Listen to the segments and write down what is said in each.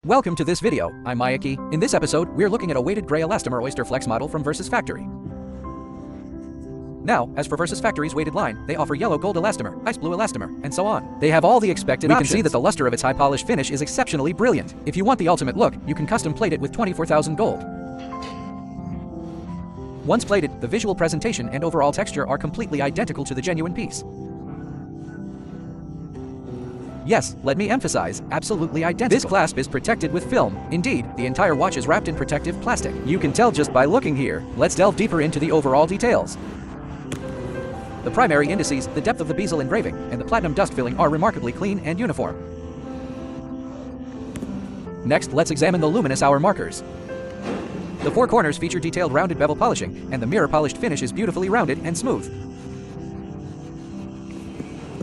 Welcome to this video, I'm Vs-Jacky. In this episode, we're looking at a weighted gray elastomer Oysterflex model from Vs-Factory. Now, as for Vs-Factory's weighted line, they offer yellow gold elastomer, ice blue elastomer, and so on. They have all the expected options. We can see that the luster of its high polish finish is exceptionally brilliant. If you want the ultimate look, you can custom plate it with 24,000 gold. Once plated, the visual presentation and overall texture are completely identical to the genuine piece. Yes, let me emphasize, absolutely identical. This clasp is protected with film. Indeed, the entire watch is wrapped in protective plastic. You can tell just by looking here. Let's delve deeper into the overall details. The primary indices, the depth of the bezel engraving, and the platinum dust filling are remarkably clean and uniform. Next, let's examine the luminous hour markers. The four corners feature detailed rounded bevel polishing, and the mirror-polished finish is beautifully rounded and smooth.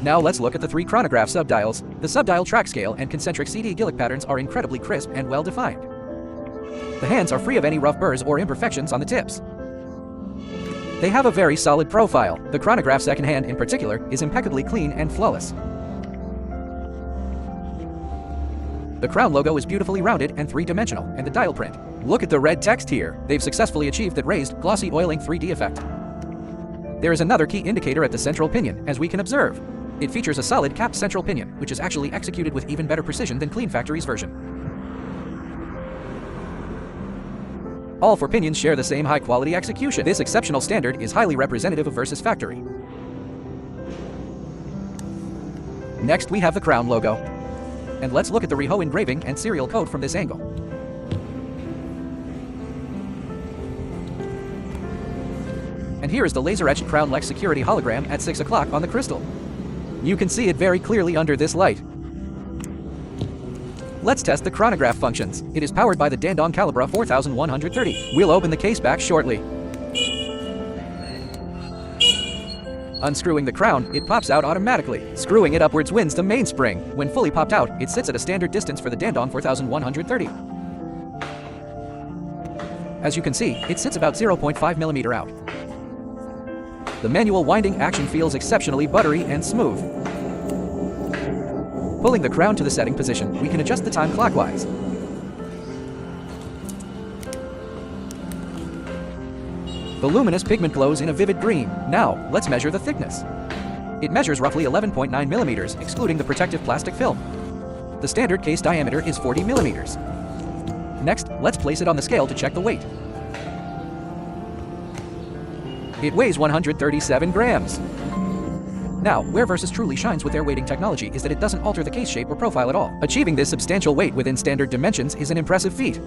Now let's look at the three chronograph subdials. The subdial track scale and concentric CD gillick patterns are incredibly crisp and well defined. The hands are free of any rough burrs or imperfections on the tips. They have a very solid profile. The chronograph second hand in particular is impeccably clean and flawless. The crown logo is beautifully rounded and three-dimensional, and the dial print. Look at the red text here. They've successfully achieved that raised, glossy oiling 3D effect. There is another key indicator at the central pinion, as we can observe. It features a solid capped central pinion, which is actually executed with even better precision than Clean Factory's version. All four pinions share the same high-quality execution. This exceptional standard is highly representative of Vs-Factory. Next, we have the crown logo. And let's look at the Rehaut engraving and serial code from this angle. And here is the laser-etched crown Lex security hologram at 6 o'clock on the crystal. You can see it very clearly under this light. Let's test the chronograph functions. It is powered by the Dandong Calibra 4130. We'll open the case back shortly. Unscrewing the crown, it pops out automatically. Screwing it upwards wins the mainspring. When fully popped out, it sits at a standard distance for the Dandong 4130. As you can see, it sits about 0.5 mm out. The manual winding action feels exceptionally buttery and smooth. Pulling the crown to the setting position, we can adjust the time clockwise. The luminous pigment glows in a vivid green. Now, let's measure the thickness. It measures roughly 11.9 mm, excluding the protective plastic film. The standard case diameter is 40 mm. Next, let's place it on the scale to check the weight. It weighs 137 grams. Now, where Vs truly shines with their weighting technology is that it doesn't alter the case shape or profile at all. Achieving this substantial weight within standard dimensions is an impressive feat.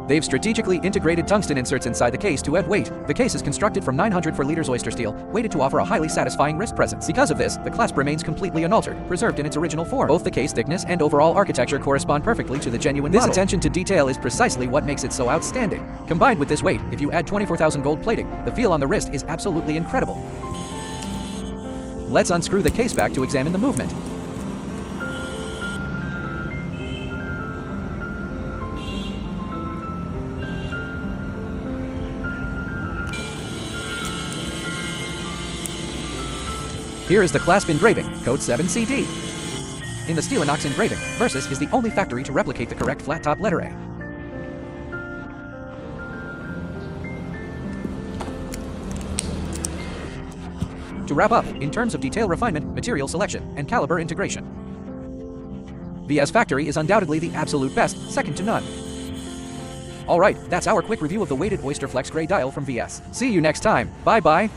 They've strategically integrated tungsten inserts inside the case to add weight. The case is constructed from 904 liters oyster steel, weighted to offer a highly satisfying wrist presence. Because of this, the clasp remains completely unaltered, preserved in its original form. Both the case thickness and overall architecture correspond perfectly to the genuine model. This attention to detail is precisely what makes it so outstanding. Combined with this weight, if you add 24,000 gold plating, the feel on the wrist is absolutely incredible. Let's unscrew the case back to examine the movement. Here is the clasp engraving, code 7CD. In the steel inox engraving, Vs is the only factory to replicate the correct flat-top letter A. To wrap up, in terms of detail refinement, material selection, and caliber integration, Vs-Factory is undoubtedly the absolute best, second to none. Alright, that's our quick review of the weighted Oysterflex gray dial from Vs. See you next time, bye-bye!